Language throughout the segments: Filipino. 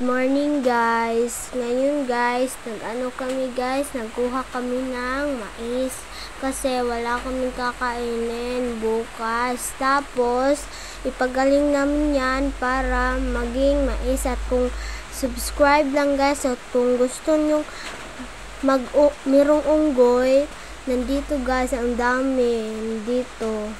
morning guys. Ngayon guys, nagkuha kami ng mais kasi wala kaming kakainin bukas. Tapos, ipagaling namin yan para maging mais. At kung subscribe lang guys, at kung gusto nyo merong unggoy, nandito guys, ang dami nandito.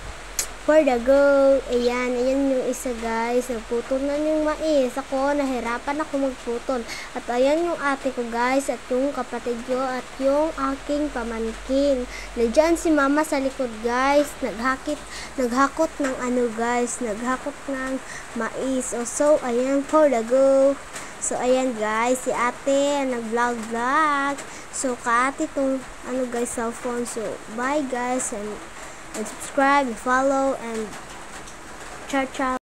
For the go. Ayan yung isa guys. Nagputol na yung mais. Ako, nahirapan ako magputol. At ayan yung ate ko guys. At yung kapatid ko. At yung aking pamangkin. Nandiyan si mama sa likod guys. Naghakot ng guys. Naghakot ng mais. So, ayan for the go. So, ayan guys. Si ate nag-vlog. So, kaate itong guys, cellphone. So, bye guys. And subscribe, follow, and ciao ciao.